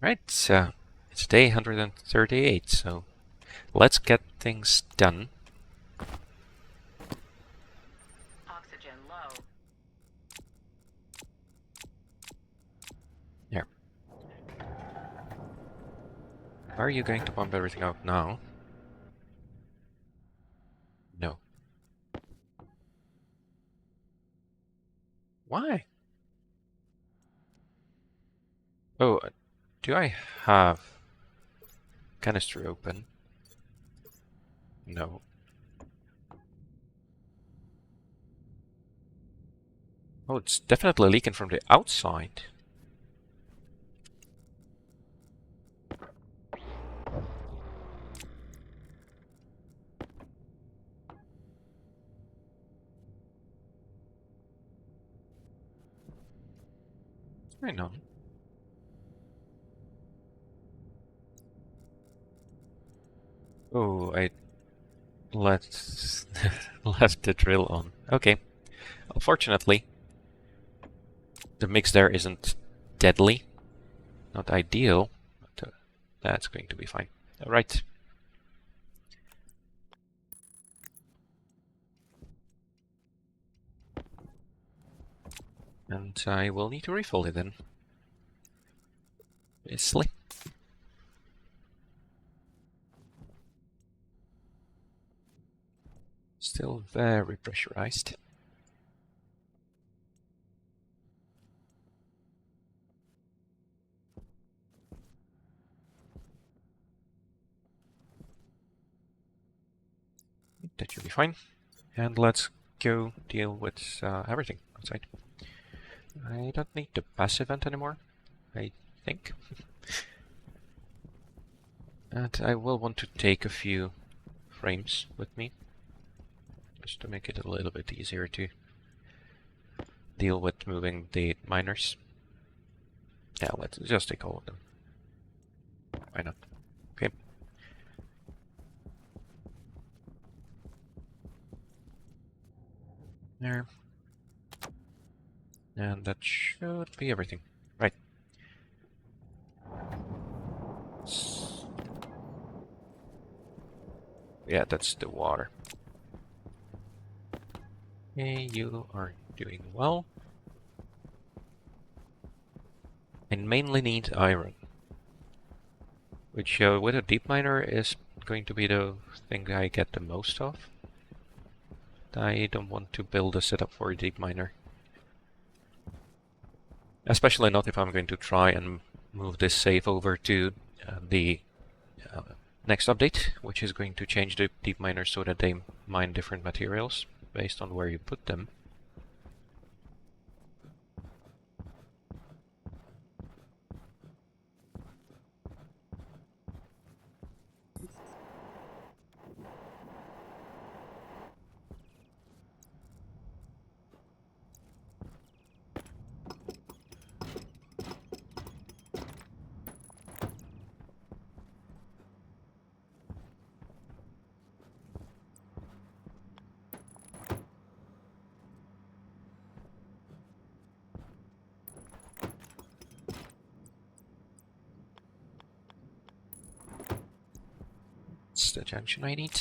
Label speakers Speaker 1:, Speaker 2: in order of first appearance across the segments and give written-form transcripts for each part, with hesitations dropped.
Speaker 1: Right, so it's day 138, so let's get things done.
Speaker 2: Oxygen low.
Speaker 1: There. Are you going to pump everything out now? No. Why? Oh, do I have canister open? No. Oh, it's definitely leaking from the outside. I know. Oh, I left left the drill on. Okay. Unfortunately, the mix there isn't deadly. Not ideal, but that's going to be fine. Alright. And I will need to refill it then. Obviously. Still very pressurized. That should be fine. And let's go deal with everything outside. I don't need the passive vent anymore, I think. And I will want to take a few frames with me, just to make it a little bit easier to deal with moving the miners. Yeah, let's just take all of them. Why not? Okay. There. And that should be everything. Right. Yeah, that's the water. Okay, you are doing well. And mainly need iron. Which with a deep miner is going to be the thing I get the most of. I don't want to build a setup for a deep miner. Especially not if I'm going to try and move this save over to the next update, which is going to change the deep miners so that they mine different materials based on where you put them. It's the junction I need.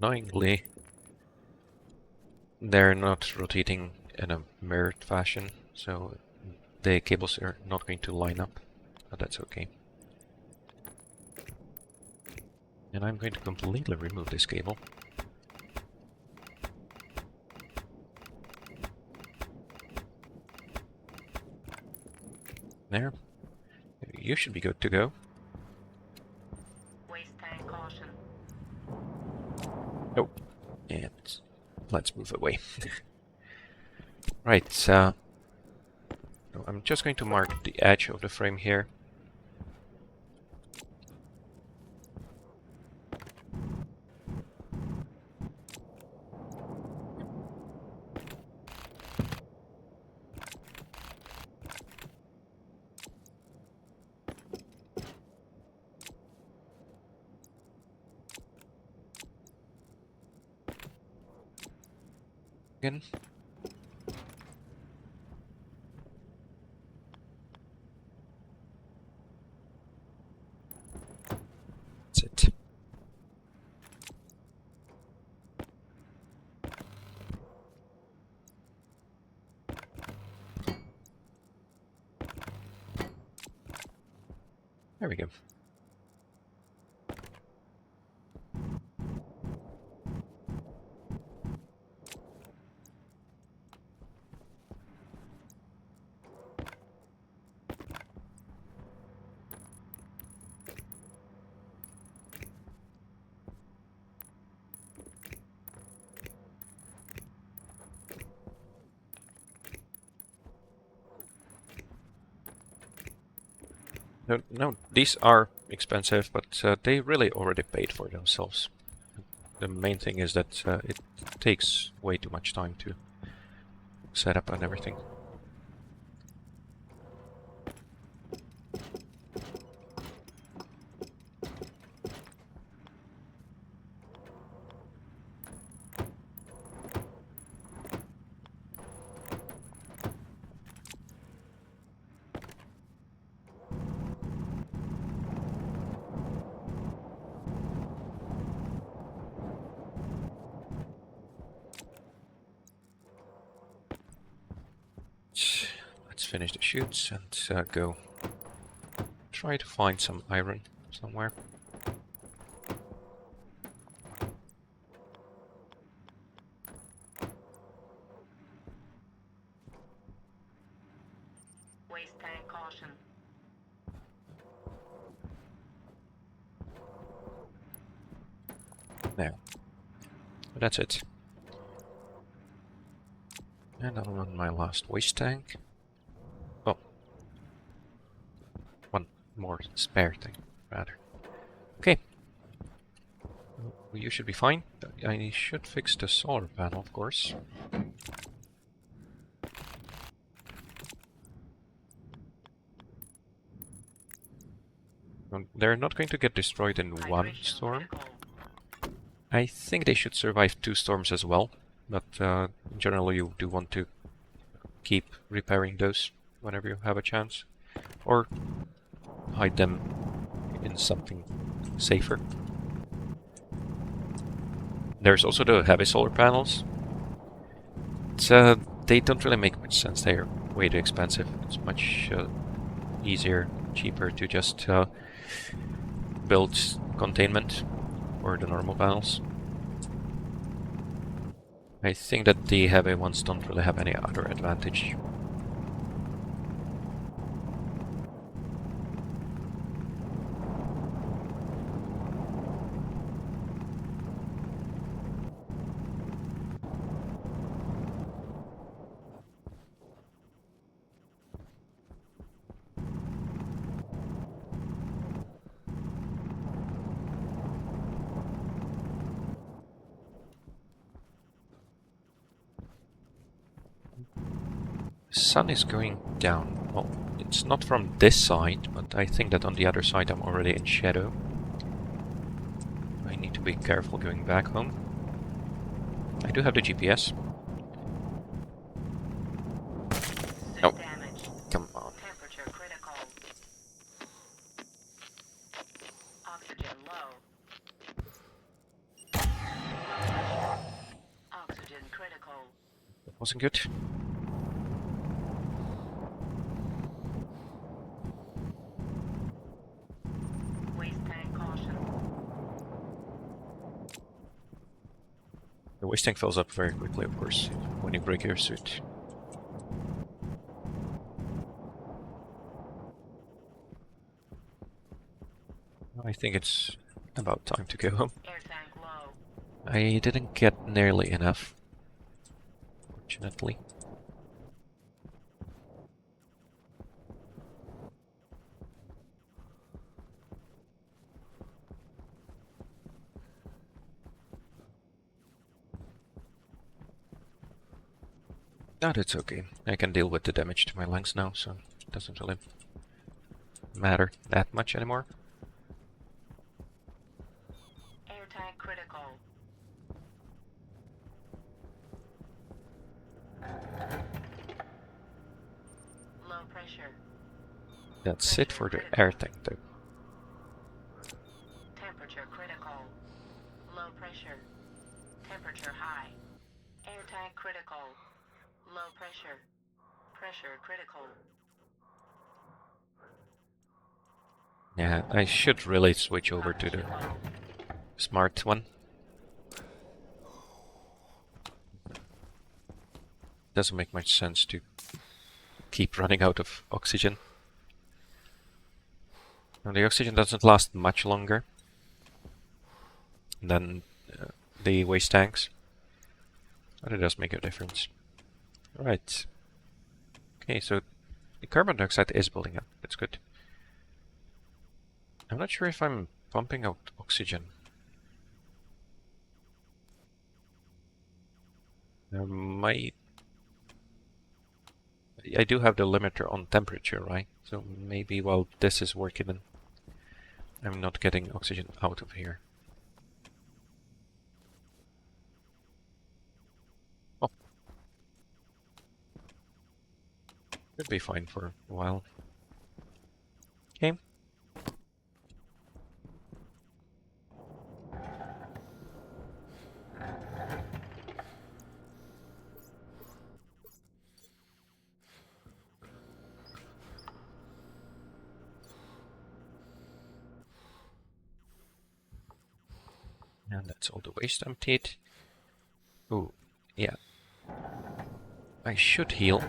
Speaker 1: Annoyingly, they're not rotating in a mirrored fashion, so the cables are not going to line up, but that's okay. And I'm going to completely remove this cable. There. You should be good to go.
Speaker 2: Waste tank caution.
Speaker 1: Oh, and let's move away. Right, so I'm just going to mark the edge of the frame here. again. That's it. There we go. No, no, these are expensive, but they really already paid for themselves. The main thing is that it takes way too much time to set up and everything. Let's finish the chutes and go try to find some iron somewhere.
Speaker 2: Waste tank caution.
Speaker 1: There. But that's it. And I'll run my last waste tank. Oh. One more spare thing, rather. Okay. Well, you should be fine. I should fix the solar panel, of course. They're not going to get destroyed in one
Speaker 2: Hydration
Speaker 1: storm.
Speaker 2: critical.
Speaker 1: I think they should survive 2 storms as well, but in general you do want to keep repairing those whenever you have a chance, or hide them in something safer. There's also the heavy solar panels. They don't really make much sense. They're way too expensive. It's much easier, cheaper to just build containment for the normal panels. I think that the heavy ones don't really have any other advantage. The sun is going down. Well, it's not from this side, but I think that on the other side I'm already in shadow. I need to be careful going back home. I do have the GPS. Oh,
Speaker 2: Damage.
Speaker 1: come on.
Speaker 2: Temperature critical. Oxygen low. Oxygen critical.
Speaker 1: That wasn't good.
Speaker 2: Waste tank caution.
Speaker 1: The waste tank fills up very quickly, of course, when you break your suit. I think it's about time to go home.
Speaker 2: Air tank low.
Speaker 1: I didn't get nearly enough, fortunately. But it's okay. I can deal with the damage to my lungs now, so it doesn't really matter that much anymore.
Speaker 2: Air tank critical.
Speaker 1: That's it for the air tank though.
Speaker 2: Temperature critical. Low pressure. Temperature high. Air tank critical. Low pressure. Pressure critical.
Speaker 1: Yeah, I should really switch over to the
Speaker 2: Oxygen low.
Speaker 1: smart one. Doesn't make much sense to keep running out of oxygen. Now, the oxygen doesn't last much longer than the waste tanks, but it does make a difference. Right. Okay, so the carbon dioxide is building up. That's good. I'm not sure if I'm pumping out oxygen. I do have the limiter on temperature, right? So maybe while this is working, I'm not getting oxygen out of here. Oh. Should be fine for a while. Okay. And that's all the waste emptied. Oh, yeah. I should heal.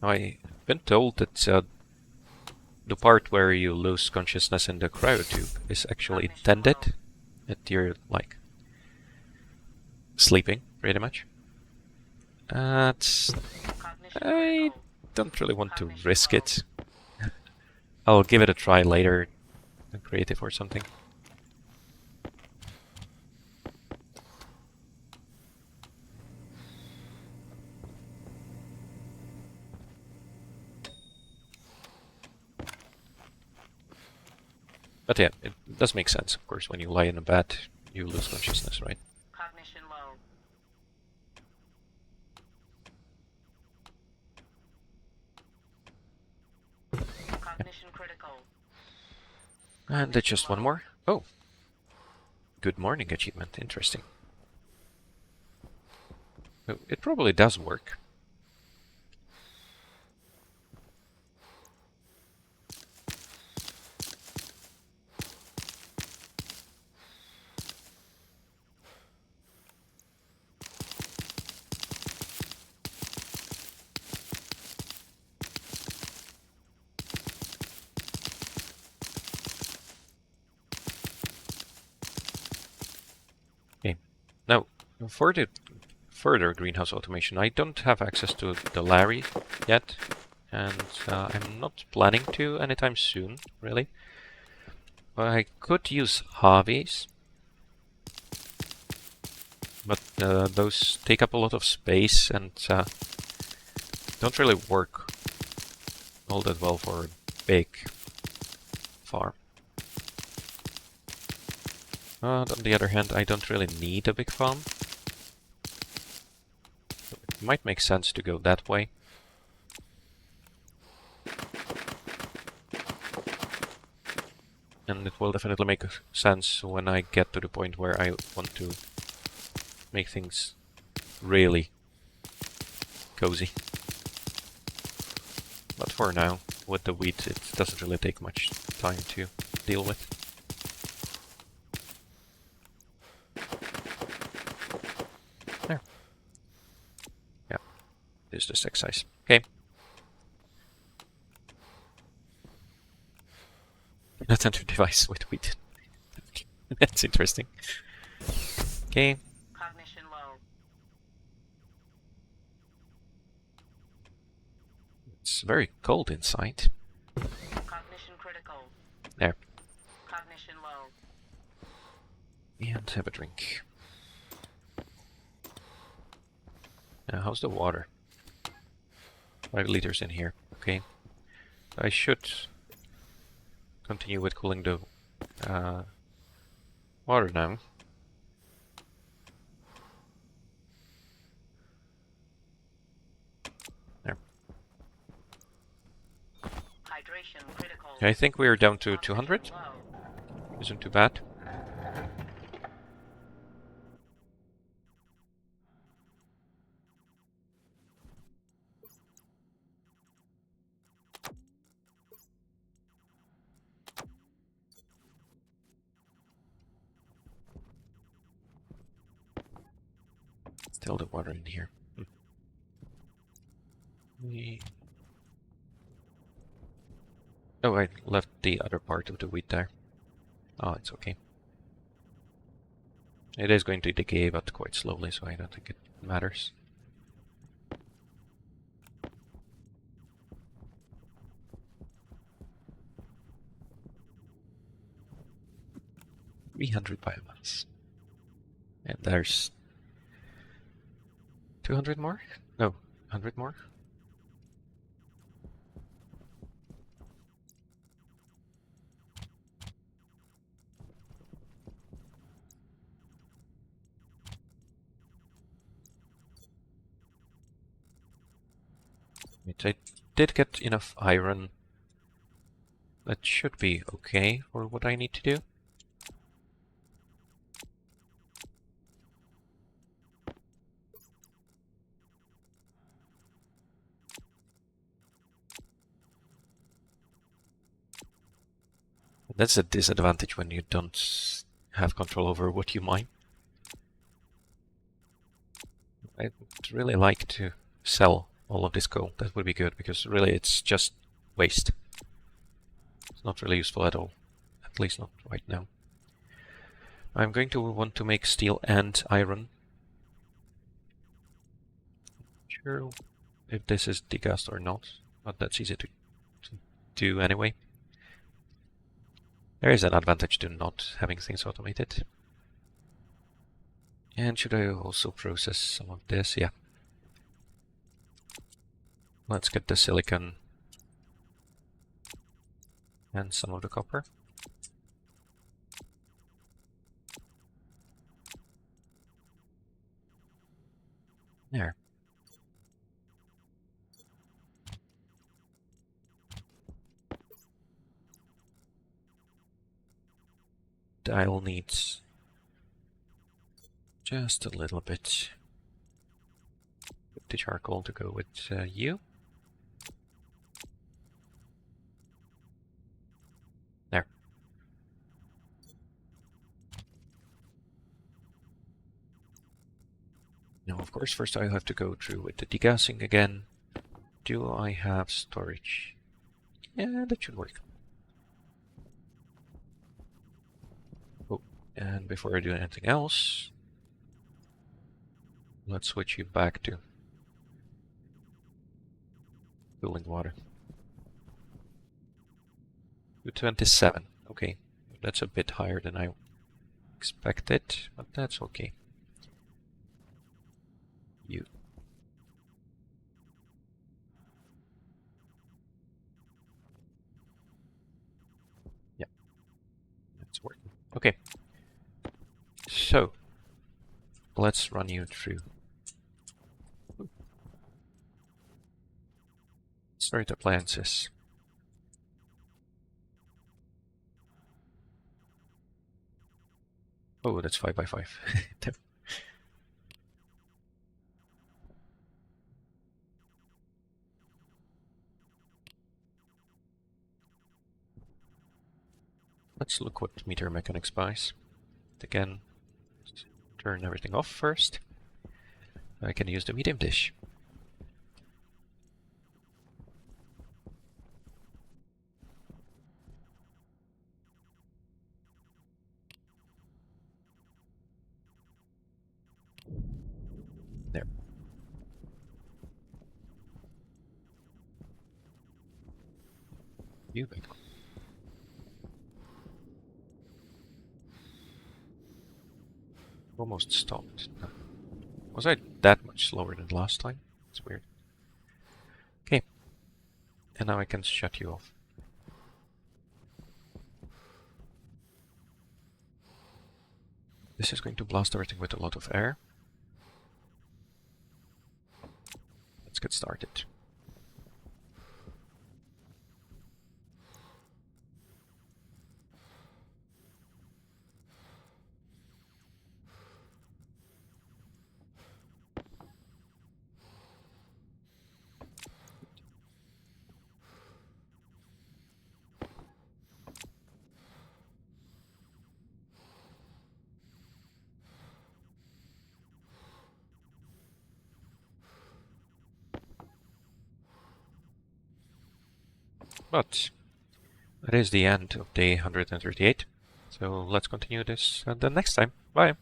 Speaker 1: I've been told that the part where you lose consciousness in the cryotube is actually intended that you're like sleeping, pretty much.
Speaker 2: Cognition
Speaker 1: I
Speaker 2: critical.
Speaker 1: don't really want to
Speaker 2: Cognition
Speaker 1: risk
Speaker 2: low.
Speaker 1: it. I'll give it a try later, creative or something. But yeah, it does make sense, of course. When you lie in a bed, you lose consciousness, right?
Speaker 2: Cognition low. Cognition critical.
Speaker 1: And that's just one more. Oh, good morning achievement. Interesting. Oh, it probably does work. Okay. Now, for the further greenhouse automation, I don't have access to the Larry yet, and I'm not planning to anytime soon, really. But I could use Harveys, but those take up a lot of space and don't really work all that well for a big farm. On the other hand, I don't really need a big farm. So it might make sense to go that way. And it will definitely make sense when I get to the point where I want to make things really cozy. But for now, with the wheat, it doesn't really take much time to deal with. There. Yeah, there's the stack size. Okay. Not enter device with wheat. That's interesting. Okay.
Speaker 2: Cognition low.
Speaker 1: It's very cold inside.
Speaker 2: Cognition critical.
Speaker 1: There.
Speaker 2: Cognition low.
Speaker 1: And have a drink. How's the water? 5 liters in here. Okay. I should continue with cooling the water now. I think we're down to 200.
Speaker 2: Cognition low.
Speaker 1: Isn't too bad. Still the water in here. Oh, I left the other part of the wheat there. Oh, it's okay. It is going to decay, but quite slowly, so I don't think it matters. $300 biomass. And there's 200 more? No, 100 more? I did get enough iron. That should be okay for what I need to do. That's a disadvantage when you don't have control over what you mine. I'd really like to sell all of this coal. That would be good, because really it's just waste. It's not really useful at all. At least not right now. I'm going to want to make steel and iron. Sure if this is degassed or not, but that's easy to do anyway. There is an advantage to not having things automated. And should I also process some of this? Yeah. Let's get the silicon and some of the copper. There. Dial needs just a little bit. Put the charcoal to go with you. There. Now, of course, first I have to go through with the degassing again. Do I have storage? Yeah, that should work. Oh, and before I do anything else, let's switch you back to cooling water. 227. Okay, that's a bit higher than I expected, but that's okay. You. Yeah, that's working. Okay. So, let's run you through. Start appliances. Oh, that's 5 by 5. Let's look what meter mechanics buys. Again, turn everything off first. I can use the medium dish. There. You bet. Almost stopped. No. Was I that much slower than last time? It's weird. Okay. And now I can shut you off. This is going to blast everything with a lot of air. Let's get started. But that is the end of day 138. So let's continue this the next time. Bye!